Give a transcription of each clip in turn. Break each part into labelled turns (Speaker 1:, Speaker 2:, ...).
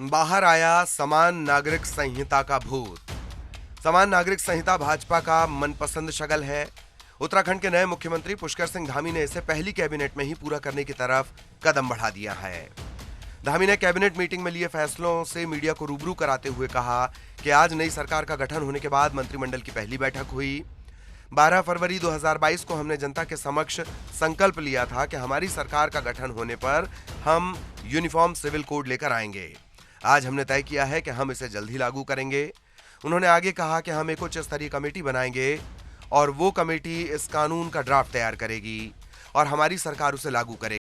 Speaker 1: बाहर आया समान नागरिक संहिता का भूत। समान नागरिक संहिता भाजपा का मनपसंद शगल है। उत्तराखंड के नए मुख्यमंत्री पुष्कर सिंह धामी ने इसे पहली कैबिनेट में ही पूरा करने की तरफ कदम बढ़ा दिया है। धामी ने कैबिनेट मीटिंग में लिए फैसलों से मीडिया को रूबरू कराते हुए कहा कि आज नई सरकार का गठन होने के बाद मंत्रिमंडल की पहली बैठक हुई। 12 फरवरी 2022 को हमने जनता के समक्ष संकल्प लिया था कि हमारी सरकार का गठन होने पर हम यूनिफॉर्म सिविल कोड लेकर आएंगे। आज हमने तय किया है कि हम इसे जल्द ही लागू करेंगे। उन्होंने आगे कहा कि हम एक उच्च स्तरीय कमेटी बनाएंगे और वो कमेटी इस कानून का ड्राफ्ट तैयार करेगी और हमारी सरकार उसे लागू करेगी।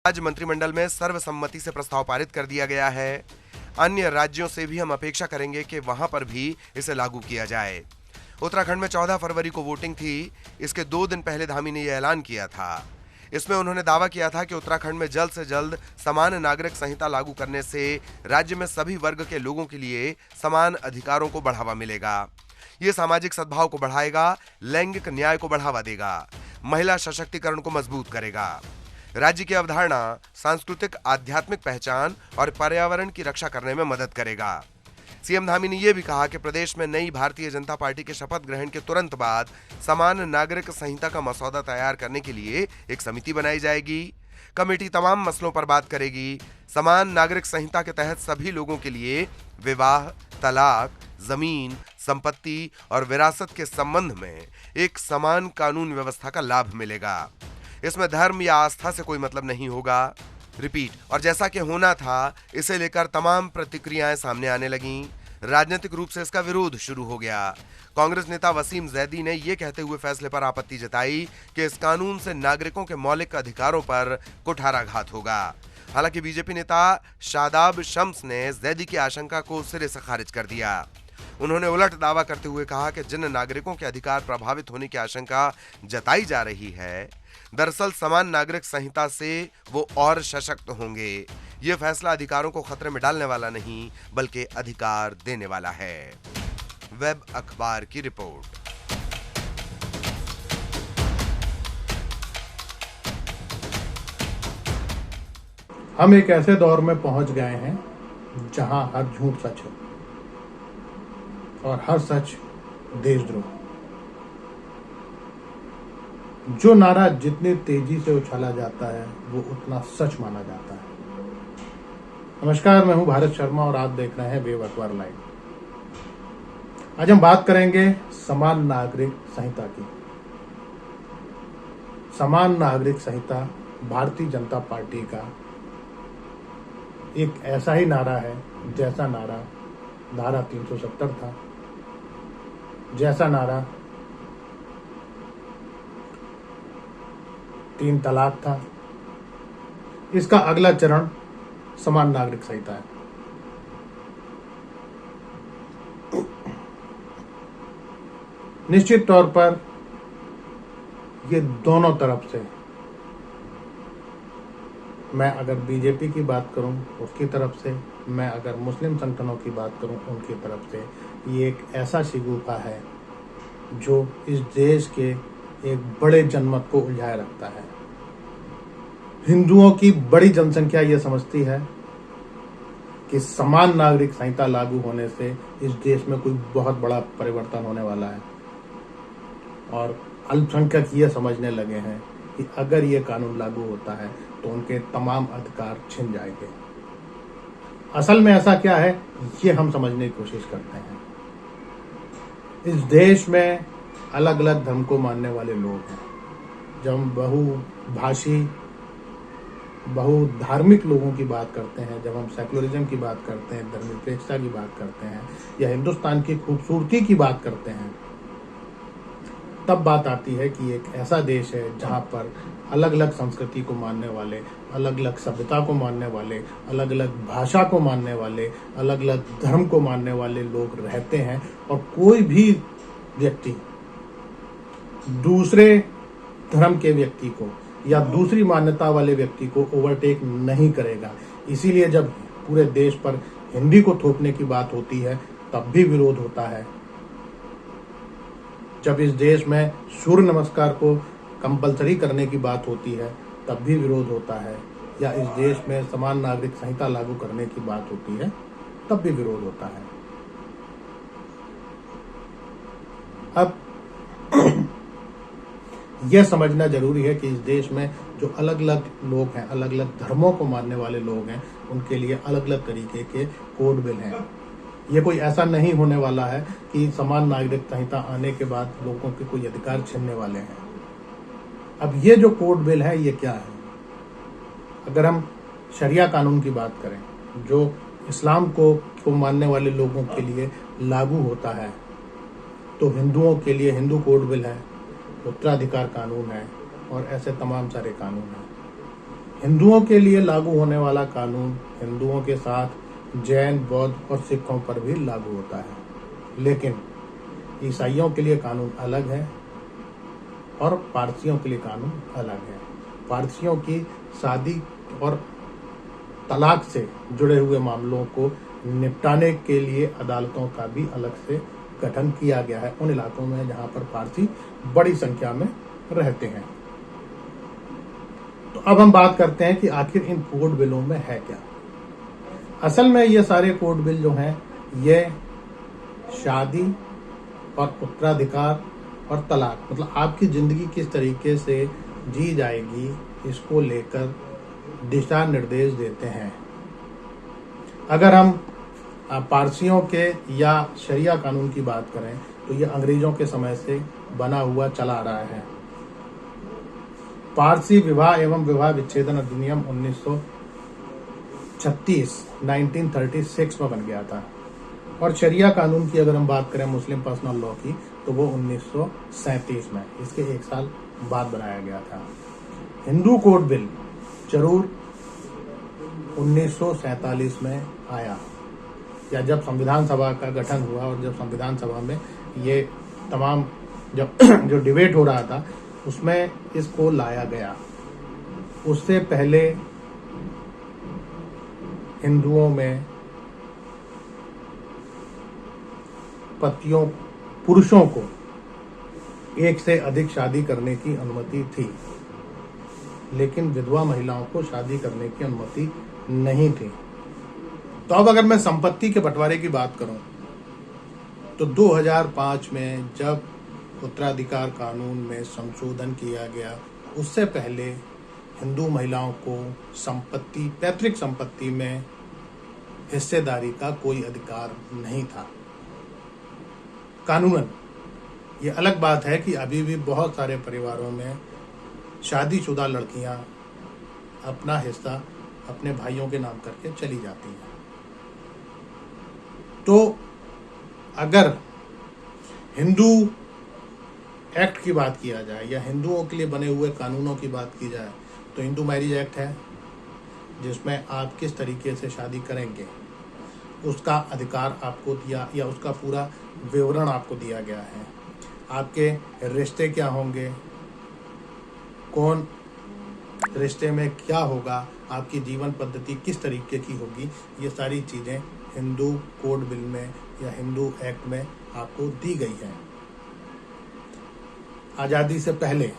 Speaker 1: आज मंत्रिमंडल में सर्वसम्मति से प्रस्ताव पारित कर दिया गया है। अन्य राज्यों से भी हम अपेक्षा करेंगे कि वहां पर भी इसे लागू किया जाए। उत्तराखंड में 14 फरवरी को वोटिंग थी। इसके 2 दिन पहले धामी ने यह ऐलान किया था। इसमें उन्होंने दावा किया था कि उत्तराखंड में जल्द से जल्द समान नागरिक संहिता लागू करने से राज्य में सभी वर्ग के लोगों के लिए समान अधिकारों को बढ़ावा मिलेगा। ये सामाजिक सद्भाव को बढ़ाएगा, लैंगिक न्याय को बढ़ावा देगा, महिला सशक्तिकरण को मजबूत करेगा, राज्य की अवधारणा, सांस्कृतिक आध्यात्मिक पहचान और पर्यावरण की रक्षा करने में मदद करेगा। सीएम धामी ने यह भी कहा कि प्रदेश में नई भारतीय जनता पार्टी के शपथ ग्रहण के तुरंत बाद समान नागरिक संहिता का मसौदा तैयार करने के लिए एक समिति बनाई जाएगी। कमेटी तमाम मसलों पर बात करेगी। समान नागरिक संहिता के तहत सभी लोगों के लिए विवाह, तलाक, जमीन, संपत्ति और विरासत के संबंध में एक समान कानून व्यवस्था का लाभ मिलेगा। इसमें धर्म या आस्था से कोई मतलब नहीं होगा। रिपीट। और जैसा कि होना था, इसे लेकर तमाम प्रतिक्रियाएं सामने आने लगीं। राजनीतिक रूप से इसका विरोध शुरू हो गया। कांग्रेस नेता वसीम जैदी ने यह कहते हुए फैसले पर आपत्ति जताई कि इस कानून से नागरिकों के मौलिक अधिकारों पर कुठाराघात होगा। हालांकि बीजेपी नेता शादाब शम्स ने जैदी की आशंका को सिरे से खारिज कर दिया। उन्होंने उलट दावा करते हुए कहा कि जिन नागरिकों के अधिकार प्रभावित होने की आशंका जताई जा रही है, दरअसल समान नागरिक संहिता से वो और सशक्त होंगे। ये फैसला अधिकारों को खतरे में डालने वाला नहीं, बल्कि अधिकार देने वाला है। वेब अखबार की रिपोर्ट।
Speaker 2: हम एक ऐसे दौर में पहुंच गए हैं जहां हर झूठ सच है और हर सच देशद्रोह। जो नारा जितनी तेजी से उछाला जाता है वो उतना सच माना जाता है। नमस्कार, मैं हूं भारत शर्मा और आप देख रहे हैं वेब अखबार लाइव। आज हम बात करेंगे समान नागरिक संहिता की। समान नागरिक संहिता भारतीय जनता पार्टी का एक ऐसा ही नारा है जैसा नारा धारा 370 था, जैसा नारा 3 तलाक था। इसका अगला चरण समान नागरिक संहिता है। निश्चित तौर पर ये दोनों तरफ से, मैं अगर बीजेपी की बात करूं उसकी तरफ से, मैं अगर मुस्लिम संगठनों की बात करूं उनकी तरफ से, ये एक ऐसा शिगुफा है जो इस देश के एक बड़े जनमत को उलझाए रखता है। हिंदुओं की बड़ी जनसंख्या यह समझती है कि समान नागरिक संहिता लागू होने से इस देश में कोई बहुत बड़ा परिवर्तन होने वाला है, और अल्पसंख्यक यह समझने लगे हैं कि अगर ये कानून लागू होता है तो उनके तमाम अधिकार छिन जाएंगे। असल में ऐसा क्या है, ये हम समझने की कोशिश करते हैं। इस देश में अलग अलग धर्म को मानने वाले लोग हैं। जब हम बहुभाषी, बहुधार्मिक लोगों की बात करते हैं, जब हम सेकुलरिज्म की बात करते हैं, धर्मनिरपेक्षता की बात करते हैं, या हिंदुस्तान की खूबसूरती की बात करते हैं, तब बात आती है कि एक ऐसा देश है जहां पर अलग अलग संस्कृति को मानने वाले, अलग अलग सभ्यता को मानने वाले, अलग अलग भाषा को मानने वाले, अलग अलग धर्म को मानने वाले लोग रहते हैं, और कोई भी व्यक्ति दूसरे धर्म के व्यक्ति को या दूसरी मान्यता वाले व्यक्ति को ओवरटेक नहीं करेगा। इसीलिए जब पूरे देश पर हिंदी को थोपने की बात होती है तब भी विरोध होता है। जब इस देश में सूर्य नमस्कार को कंपलसरी करने की बात होती है तब भी विरोध होता है। या इस देश में समान नागरिक संहिता लागू करने की बात होती है तब भी विरोध होता है। अब यह समझना जरूरी है कि इस देश में जो अलग अलग लोग हैं, अलग अलग धर्मों को मानने वाले लोग हैं, उनके लिए अलग अलग तरीके के कोड बिल हैं। ये कोई ऐसा नहीं होने वाला है कि समान नागरिक संहिता आने के बाद लोगों के कोई अधिकार छीनने वाले हैं। अब ये जो कोड बिल है ये क्या है? अगर हम शरिया कानून की बात करें जो इस्लाम को मानने वाले लोगों के लिए लागू होता है, तो हिंदुओं के लिए हिंदू कोड बिल है, उत्तराधिकार कानून है और ऐसे तमाम सारे कानून हैं। हिंदुओं के लिए लागू होने वाला कानून हिंदुओं के साथ जैन, बौद्ध और सिखों पर भी लागू होता है, लेकिन ईसाइयों के लिए कानून अलग है और पारसियों के लिए कानून अलग है। पारसियों की शादी और तलाक से जुड़े हुए मामलों को निपटाने के लिए अदालतों का भी अलग से गठन किया गया है उन इलाकों में जहां पर पारसी बड़ी संख्या में रहते हैं। तो अब हम बात करते हैं कि आखिर इन कोड बिलों में है क्या। असल में ये सारे कोड बिल जो हैं ये शादी और उत्तराधिकार और तलाक, मतलब आपकी जिंदगी किस तरीके से जी जाएगी, इसको लेकर दिशा निर्देश देते हैं। अगर हम पारसियों के या शरिया कानून की बात करें तो ये अंग्रेजों के समय से बना हुआ चला आ रहा है। पारसी विवाह एवं विवाह विच्छेदन अधिनियम 1936 में बन गया था। और शरिया कानून की अगर हम बात करें मुस्लिम पर्सनल लॉ की तो वो 1937 में, इसके एक साल बाद बनाया गया था। हिंदू कोड बिल जरूर 1947 में आया, या जब संविधान सभा का गठन हुआ और जब संविधान सभा में ये तमाम जो डिबेट हो रहा था उसमें इसको लाया गया। उससे पहले हिंदुओं में पुरुषों को एक से अधिक शादी करने की अनुमति थी, लेकिन विधवा महिलाओं को शादी करने की अनुमति नहीं थी। तो अब अगर मैं संपत्ति के बंटवारे की बात करूं तो 2005 में जब उत्तराधिकार कानून में संशोधन किया गया, उससे पहले हिंदू महिलाओं को संपत्ति, पैतृक संपत्ति में हिस्सेदारी का कोई अधिकार नहीं था कानूनन। ये अलग बात है कि अभी भी बहुत सारे परिवारों में शादीशुदा लड़कियां अपना हिस्सा अपने भाइयों के नाम करके चली जाती हैं। तो अगर हिंदू एक्ट की बात किया जाए या हिंदुओं के लिए बने हुए कानूनों की बात की जाए तो हिंदू मैरिज एक्ट है, जिसमें आप किस तरीके से शादी करेंगे उसका अधिकार आपको दिया, या उसका पूरा विवरण आपको दिया गया है। आपके रिश्ते क्या होंगे, कौन रिश्ते में क्या होगा, आपकी जीवन पद्धति किस तरीके की होगी, ये सारी चीज़ें हिंदू कोड बिल में या हिंदू एक्ट में आपको दी गई है। आज़ादी से पहले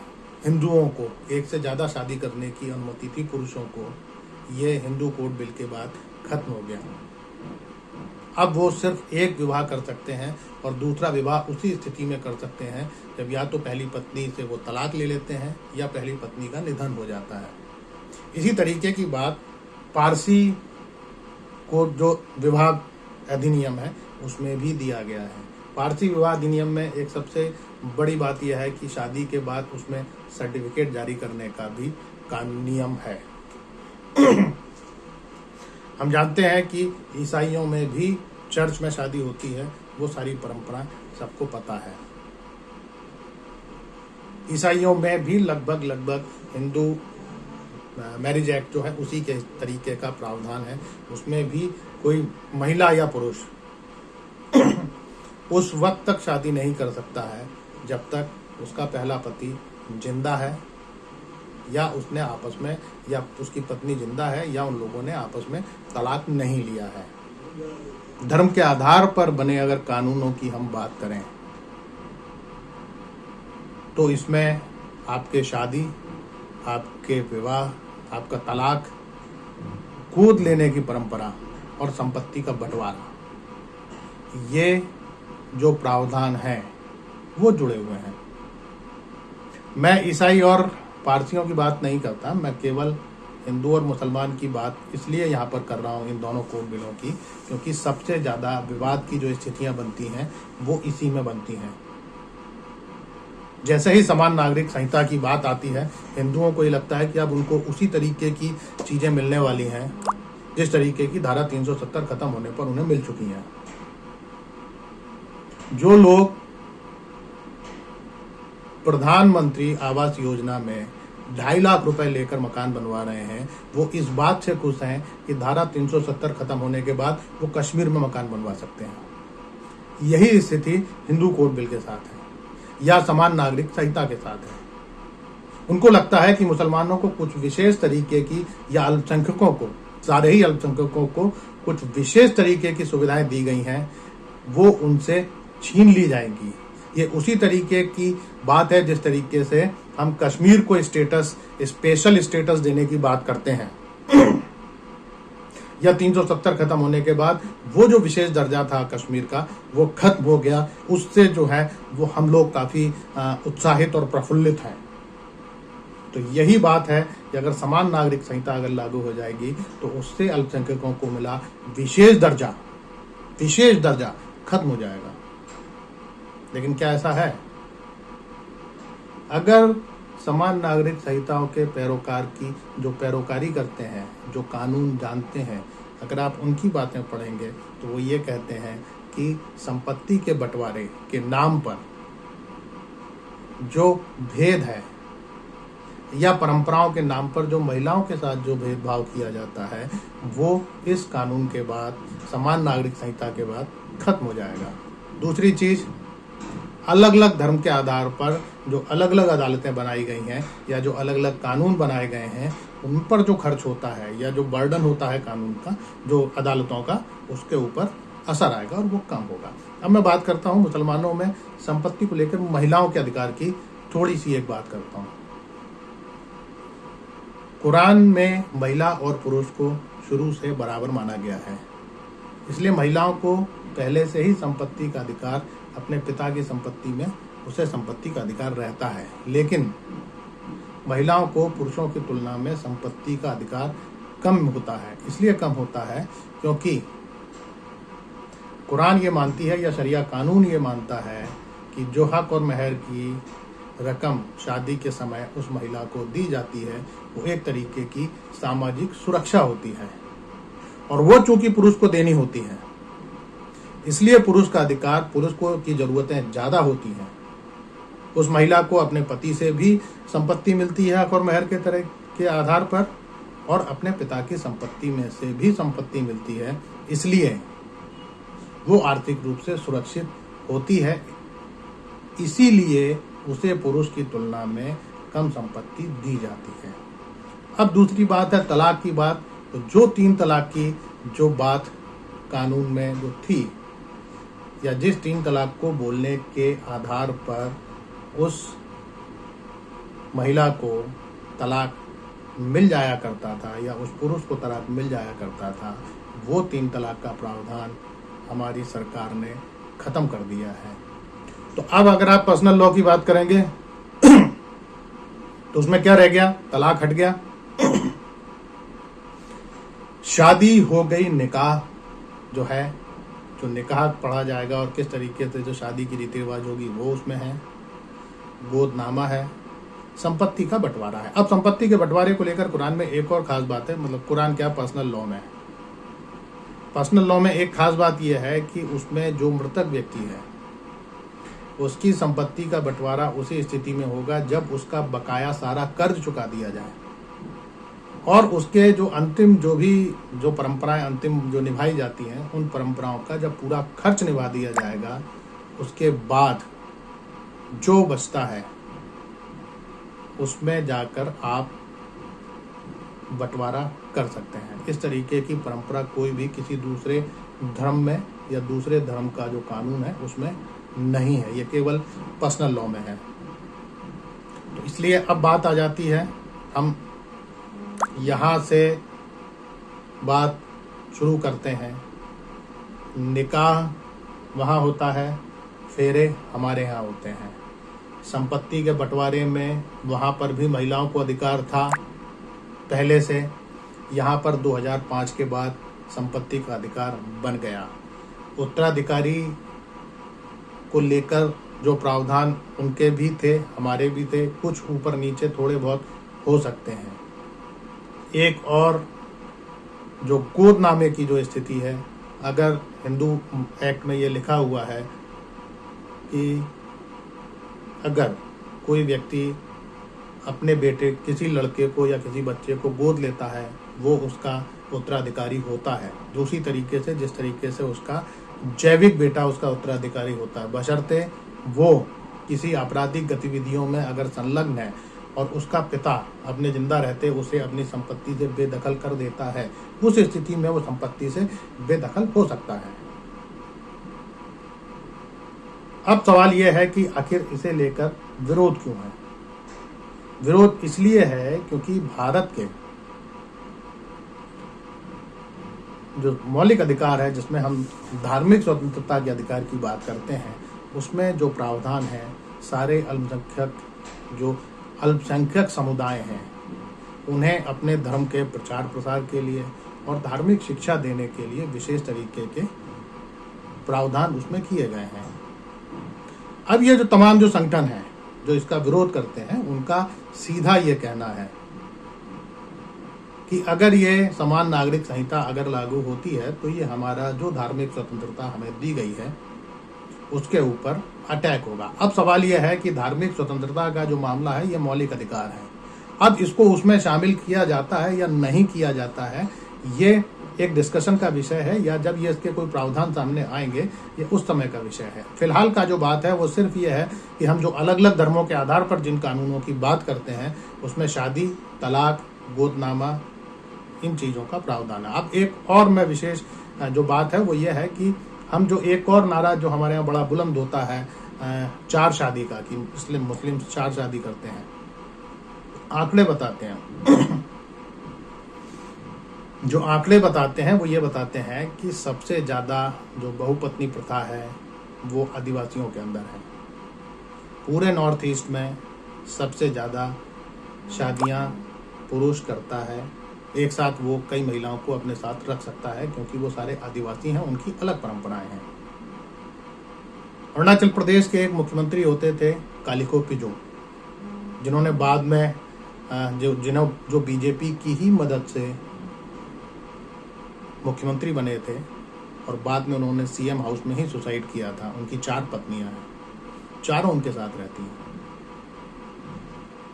Speaker 2: हिंदुओं को एक से ज़्यादा शादी करने की अनुमति थी पुरुषों को, ये हिंदू कोड बिल के बाद खत्म हो गया। अब वो सिर्फ एक विवाह कर सकते हैं और दूसरा विवाह उसी स्थिति में कर सकते हैं जब या तो पहली पत्नी से वो तलाक ले लेते हैं या पहली पत्नी का निधन हो जाता है। इसी तरीके की बात पारसी को जो विवाह अधिनियम है उसमें भी दिया गया है। पारसी विवाह अधिनियम में एक सबसे बड़ी बात यह है कि शादी के बाद उसमें सर्टिफिकेट जारी करने का भी नियम है। हम जानते हैं कि ईसाइयों में भी चर्च में शादी होती है, वो सारी परंपरा सबको पता है। ईसाइयों में भी लगभग हिंदू मैरिज एक्ट जो है उसी के तरीके का प्रावधान है। उसमें भी कोई महिला या पुरुष उस वक्त तक शादी नहीं कर सकता है जब तक उसका पहला पति जिंदा है या उसने आपस में, या उसकी पत्नी जिंदा है या उन लोगों ने आपस में तलाक नहीं लिया है। धर्म के आधार पर बने अगर कानूनों की हम बात करें तो इसमें आपके शादी, आपके विवाह, आपका तलाक गोद लेने की परंपरा और संपत्ति का बंटवारा, ये जो प्रावधान है वो जुड़े हुए हैं। मैं ईसाई और पारसियों की बात नहीं करता, मैं केवल हिंदू और मुसलमान की बात इसलिए यहाँ पर कर रहा हूँ इन दोनों कोड बिलों की, क्योंकि सबसे ज़्यादा विवाद की जो स्थितियाँ बनती हैं वो इसी में बनती हैं। जैसे ही समान नागरिक संहिता की बात आती है, हिंदुओं को ये लगता है कि अब उनको उसी तरीके की चीज़ें मिलने वाली हैं जिस तरीके की धारा 370 खत्म होने पर उन्हें मिल चुकी हैं। जो लोग प्रधानमंत्री आवास योजना में 2.5 लाख रुपए लेकर मकान बनवा रहे हैं, वो इस बात से खुश हैं कि धारा 370 खत्म होने के बाद वो कश्मीर में मकान बनवा सकते हैं। यही स्थिति हिंदू कोड बिल के साथ है या समान नागरिक संहिता के साथ है। उनको लगता है कि मुसलमानों को कुछ विशेष तरीके की या अल्पसंख्यकों को, सारे ही अल्पसंख्यकों को कुछ विशेष तरीके की सुविधाएं दी गई हैं, वो उनसे छीन ली जाएंगी। ये उसी तरीके की बात है जिस तरीके से हम कश्मीर को स्पेशल स्टेटस देने की बात करते हैं या 370 खत्म होने के बाद वो जो विशेष दर्जा था कश्मीर का वो खत्म हो गया। उससे जो है वो हम लोग काफी उत्साहित और प्रफुल्लित हैं। तो यही बात है कि अगर समान नागरिक संहिता अगर लागू हो जाएगी तो उससे अल्पसंख्यकों को मिला विशेष दर्जा खत्म हो जाएगा। लेकिन क्या ऐसा है? अगर समान नागरिक संहिताओं के पैरोकार की जो पैरोकारी करते हैं, जो कानून जानते हैं, अगर आप उनकी बातें पढ़ेंगे तो वो ये कहते हैं कि संपत्ति के बंटवारे के नाम पर जो भेद है या परंपराओं के नाम पर जो महिलाओं के साथ जो भेदभाव किया जाता है वो इस कानून के बाद, समान नागरिक संहिता के बाद खत्म हो जाएगा। दूसरी चीज, अलग अलग धर्म के आधार पर जो अलग अलग अदालतें बनाई गई हैं या जो अलग अलग कानून बनाए गए हैं, उन पर जो खर्च होता है या जो बर्डन होता है कानून का, जो अदालतों का, उसके ऊपर असर आएगा और वो कम होगा। अब मैं बात करता हूँ मुसलमानों में संपत्ति को लेकर महिलाओं के अधिकार की थोड़ी सी एक बात करता हूँ। कुरान में महिला और पुरुष को शुरू से बराबर माना गया है, इसलिए महिलाओं को पहले से ही संपत्ति का अधिकार, अपने पिता की संपत्ति में उसे संपत्ति का अधिकार रहता है। लेकिन महिलाओं को पुरुषों की तुलना में संपत्ति का अधिकार कम होता है। इसलिए कम होता है क्योंकि कुरान ये मानती है या शरिया कानून ये मानता है कि जो हक और महर की रकम शादी के समय उस महिला को दी जाती है वो एक तरीके की सामाजिक सुरक्षा होती है और वो चूंकि पुरुष को देनी होती है, इसलिए पुरुष का अधिकार, पुरुष को की जरूरतें ज्यादा होती हैं। उस महिला को अपने पति से भी संपत्ति मिलती है हक और महर के तरह के आधार पर, और अपने पिता की संपत्ति में से भी संपत्ति मिलती है, इसलिए वो आर्थिक रूप से सुरक्षित होती है। इसीलिए उसे पुरुष की तुलना में कम संपत्ति दी जाती है। अब दूसरी बात है तलाक की बात। तो जो 3 तलाक की जो बात कानून में जो थी, या जिस 3 तलाक को बोलने के आधार पर उस महिला को तलाक मिल जाया करता था या उस पुरुष को तलाक मिल जाया करता था, वो 3 तलाक का प्रावधान हमारी सरकार ने खत्म कर दिया है। तो अब अगर आप पर्सनल लॉ की बात करेंगे तो उसमें क्या रह गया? तलाक हट गया। शादी हो गई, निकाह जो है, जो निकाह पढ़ा जाएगा और किस तरीके से जो शादी की रीति रिवाज होगी वो उसमें है। गोदनामा है, संपत्ति का बंटवारा है। अब संपत्ति के बंटवारे को लेकर कुरान में एक और खास बात है, मतलब कुरान क्या, पर्सनल लॉ में, पर्सनल लॉ में एक खास बात यह है कि उसमें जो मृतक व्यक्ति है उसकी संपत्ति का बंटवारा उसी स्थिति में होगा जब उसका बकाया सारा कर्ज चुका दिया जाए और उसके जो अंतिम जो परंपराएं अंतिम जो निभाई जाती हैं, उन परंपराओं का जब पूरा खर्च निभा दिया जाएगा, उसके बाद जो बचता है उसमें जाकर आप बंटवारा कर सकते हैं। इस तरीके की परंपरा कोई भी किसी दूसरे धर्म में या दूसरे धर्म का जो कानून है उसमें नहीं है, ये केवल पर्सनल लॉ में है। तो इसलिए अब बात आ जाती है, हम यहाँ से बात शुरू करते हैं। निकाह वहाँ होता है, फेरे हमारे यहाँ होते हैं। संपत्ति के बंटवारे में वहाँ पर भी महिलाओं को अधिकार था पहले से। यहाँ पर 2005 के बाद संपत्ति का अधिकार बन गया। उत्तराधिकारी को लेकर जो प्रावधान उनके भी थे, हमारे भी थे, कुछ ऊपर नीचे थोड़े बहुत हो सकते हैं। एक और जो गोदनामे की जो स्थिति है, अगर हिंदू एक्ट में ये लिखा हुआ है कि अगर कोई व्यक्ति अपने बेटे, किसी लड़के को या किसी बच्चे को गोद लेता है, वो उसका उत्तराधिकारी होता है। दूसरी तरीके से, जिस तरीके से उसका जैविक बेटा उसका उत्तराधिकारी होता है, बशर्ते वो किसी आपराधिक गतिविधियों में अगर संलग्न है और उसका पिता अपने जिंदा रहते उसे अपनी संपत्ति से बेदखल कर देता है, उस स्थिति में वो संपत्ति से बेदखल हो सकता है। अब सवाल यह है कि आखिर इसे लेकर विरोध क्यों है? विरोध इसलिए है क्योंकि भारत के जो मौलिक अधिकार है, जिसमें हम धार्मिक स्वतंत्रता के अधिकार की बात करते हैं, उसमें जो प्रावधान है, सारे अल्पसंख्यक समुदाय हैं, उन्हें अपने धर्म के प्रचार प्रसार के लिए और धार्मिक शिक्षा देने के लिए विशेष तरीके के प्रावधान उसमें किए गए हैं। अब ये जो तमाम जो संगठन हैं जो इसका विरोध करते हैं, उनका सीधा ये कहना है कि अगर ये समान नागरिक संहिता अगर लागू होती है तो ये हमारा जो धार्मिक स्वतंत्रता हमें दी गई है उसके ऊपर अटैक होगा। अब सवाल यह है कि धार्मिक स्वतंत्रता का जो मामला है ये मौलिक अधिकार है। अब इसको उसमें शामिल किया जाता है या नहीं किया जाता है, ये एक डिस्कशन का विषय है, या जब ये इसके कोई प्रावधान सामने आएंगे ये उस समय का विषय है। फिलहाल का जो बात है वो सिर्फ ये है कि हम जो अलग अलग धर्मों के आधार पर जिन कानूनों की बात करते हैं उसमें शादी, तलाक, गोदनामा, इन चीज़ों का प्रावधान है। अब एक और मैं विशेष जो बात है वो ये है कि हम जो एक और नारा जो हमारे यहाँ बड़ा बुलंद होता है चार शादी का, कि मुस्लिम चार शादी करते हैं, आंकड़े बताते हैं जो आंकड़े बताते हैं वो ये बताते हैं कि सबसे ज़्यादा जो बहुपत्नी प्रथा है वो आदिवासियों के अंदर है। पूरे नॉर्थ ईस्ट में सबसे ज़्यादा शादियां पुरुष करता है, एक साथ वो कई महिलाओं को अपने साथ रख सकता है, क्योंकि वो सारे आदिवासी हैं, उनकी अलग परंपराएं हैं। अरुणाचल प्रदेश के एक मुख्यमंत्री होते थे कालिखो पिजो, जिन्होंने बाद में जो बीजेपी की ही मदद से मुख्यमंत्री बने थे और बाद में उन्होंने सीएम हाउस में ही सुसाइड किया था। उनकी 4 पत्नियां हैं, चारों उनके साथ रहती हैं।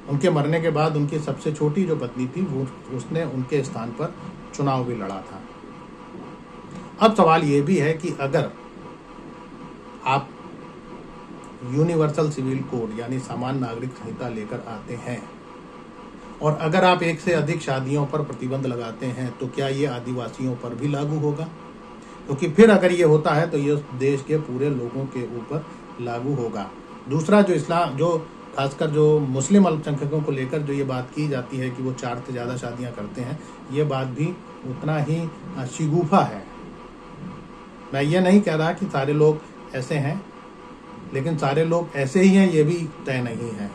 Speaker 2: उनके मरने के बाद उनकी सबसे छोटी जो पत्नी थी वो उसने उनके स्थान पर चुनाव भी लड़ा था। अब सवाल ये भी है कि अगर आप यूनिवर्सल सिविल कोड यानी समान नागरिक संहिता लेकर आते हैं और अगर आप एक से अधिक शादियों पर प्रतिबंध लगाते हैं तो क्या ये आदिवासियों पर भी लागू होगा? क्योंकि फिर अगर ये होता है तो ये देश के पूरे लोगों के ऊपर लागू होगा। दूसरा, जो खासकर जो मुस्लिम अल्पसंख्यकों को लेकर जो ये बात की जाती है कि वो 4 से ज़्यादा शादियां करते हैं, ये बात भी उतना ही शिगूफा है। मैं ये नहीं कह रहा कि सारे लोग ऐसे हैं, लेकिन सारे लोग ऐसे ही हैं ये भी तय नहीं है।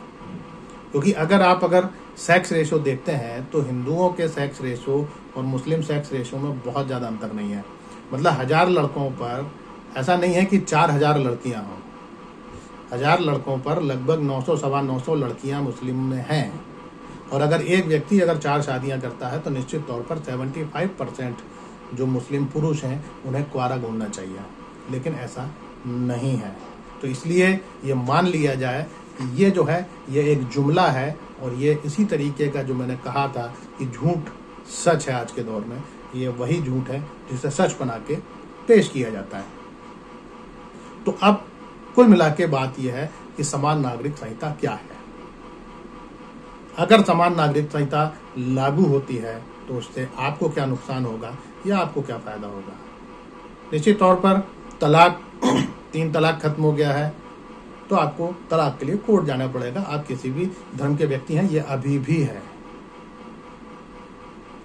Speaker 2: क्योंकि अगर सेक्स रेशो देखते हैं तो हिंदुओं के सेक्स रेशो और मुस्लिम सेक्स रेशो में बहुत ज़्यादा अंतर नहीं है। मतलब 1000 लड़कों पर ऐसा नहीं है कि 4000 लड़कियां हों। 1000 लड़कों पर लगभग 900 सवा 900 लड़कियां मुस्लिम में हैं। और अगर एक व्यक्ति अगर 4 शादियां करता है तो निश्चित तौर पर 75% जो मुस्लिम पुरुष हैं उन्हें कुंवारा घूमना चाहिए, लेकिन ऐसा नहीं है। तो इसलिए ये मान लिया जाए कि ये जो है ये एक जुमला है, और ये इसी तरीके का जो मैंने कहा था कि झूठ सच है आज के दौर में, ये वही झूठ है जिसे सच बना के पेश किया जाता है। तो अब कुल मिला के बात यह है कि समान नागरिक संहिता क्या है। अगर समान नागरिक संहिता लागू होती है तो उससे आपको क्या नुकसान होगा या आपको क्या फायदा होगा? निश्चित तौर पर तलाक 3 तलाक खत्म हो गया है तो आपको तलाक के लिए कोर्ट जाना पड़ेगा। आप किसी भी धर्म के व्यक्ति हैं, ये अभी भी है।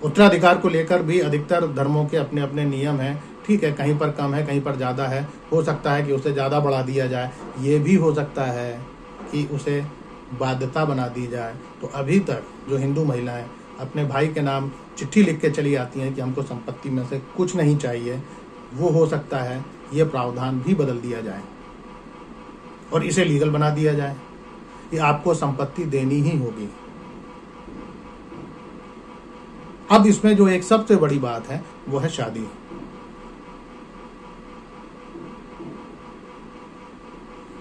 Speaker 2: उत्तराधिकार को लेकर भी अधिकतर धर्मों के अपने अपने नियम हैं। ठीक है, कहीं पर कम है, कहीं पर ज़्यादा है, हो सकता है कि उसे ज़्यादा बढ़ा दिया जाए, ये भी हो सकता है कि उसे बाध्यता बना दी जाए। तो अभी तक जो हिंदू महिलाएं अपने भाई के नाम चिट्ठी लिख के चली आती हैं कि हमको संपत्ति में से कुछ नहीं चाहिए, वो हो सकता है ये प्रावधान भी बदल दिया जाए और इसे लीगल बना दिया जाए कि आपको संपत्ति देनी ही होगी। अब इसमें जो एक सबसे बड़ी बात है वो है शादी।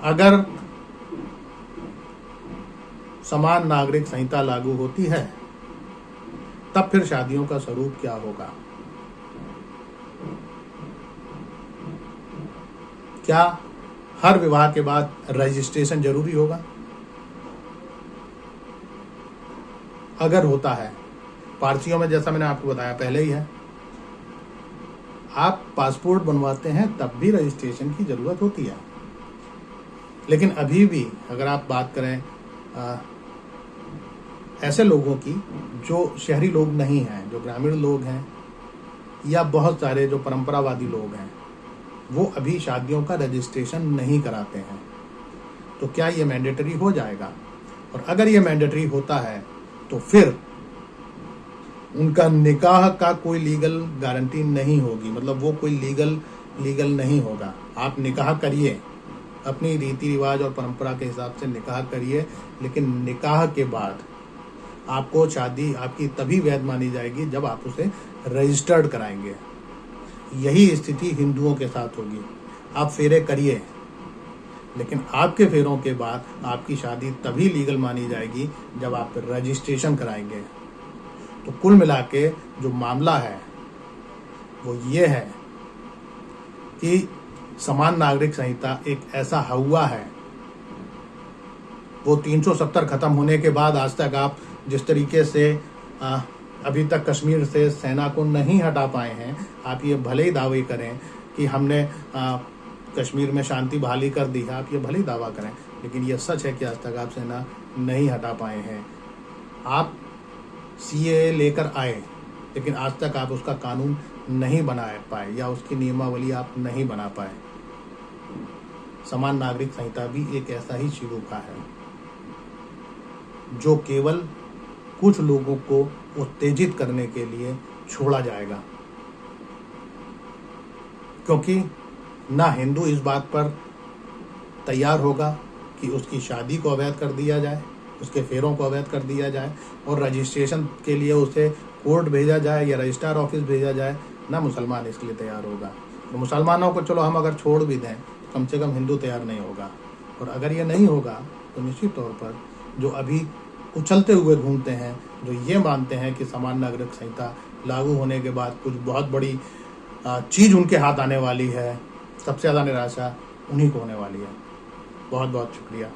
Speaker 2: अगर समान नागरिक संहिता लागू होती है तब फिर शादियों का स्वरूप क्या होगा? क्या हर विवाह के बाद रजिस्ट्रेशन जरूरी होगा? अगर होता है, पारसियों में जैसा मैंने आपको बताया पहले ही है, आप पासपोर्ट बनवाते हैं तब भी रजिस्ट्रेशन की जरूरत होती है। लेकिन अभी भी अगर आप बात करें ऐसे लोगों की जो शहरी लोग नहीं हैं, जो ग्रामीण लोग हैं, या बहुत सारे जो परंपरावादी लोग हैं, वो अभी शादियों का रजिस्ट्रेशन नहीं कराते हैं। तो क्या ये मैंडेटरी हो जाएगा? और अगर ये मैंडेटरी होता है तो फिर उनका निकाह का कोई लीगल गारंटी नहीं होगी, मतलब वो कोई लीगल नहीं होगा। आप निकाह करिए, अपनी रीति रिवाज और परंपरा के हिसाब से निकाह करिए, लेकिन निकाह के बाद आपको शादी आपकी तभी वैध मानी जाएगी जब आप उसे रजिस्टर्ड कराएंगे। यही स्थिति हिंदुओं के साथ होगी। आप फेरे करिए, लेकिन आपके फेरों के बाद आपकी शादी तभी लीगल मानी जाएगी जब आप रजिस्ट्रेशन कराएंगे। तो कुल मिला के जो मामला है वो ये है कि समान नागरिक संहिता एक ऐसा हवा है, वो 370 खत्म होने के बाद आज तक आप जिस तरीके से अभी तक कश्मीर से सेना को नहीं हटा पाए हैं, आप ये भले ही दावे करें कि हमने कश्मीर में शांति बहाली कर दी है, आप ये भले ही दावा करें, लेकिन ये सच है कि आज तक आप सेना नहीं हटा पाए हैं। आप सीएए लेकर आए, लेकिन आज तक आप उसका कानून नहीं बना पाए या उसकी नियमावली आप नहीं बना पाए। समान नागरिक संहिता भी एक ऐसा ही शिगुफा है जो केवल कुछ लोगों को उत्तेजित करने के लिए छोड़ा जाएगा, क्योंकि ना हिंदू इस बात पर तैयार होगा कि उसकी शादी को अवैध कर दिया जाए, उसके फेरों को अवैध कर दिया जाए और रजिस्ट्रेशन के लिए उसे कोर्ट भेजा जाए या रजिस्ट्रार ऑफिस भेजा जाए। ना मुसलमान इसके लिए तैयार होगा। तो मुसलमानों को चलो हम अगर छोड़ भी दें, कम से कम हिंदू तैयार नहीं होगा। और अगर ये नहीं होगा तो निश्चित तौर पर जो अभी उछलते हुए घूमते हैं, जो ये मानते हैं कि समान नागरिक संहिता लागू होने के बाद कुछ बहुत बड़ी चीज़ उनके हाथ आने वाली है, सबसे ज़्यादा निराशा उन्हीं को होने वाली है। बहुत बहुत शुक्रिया।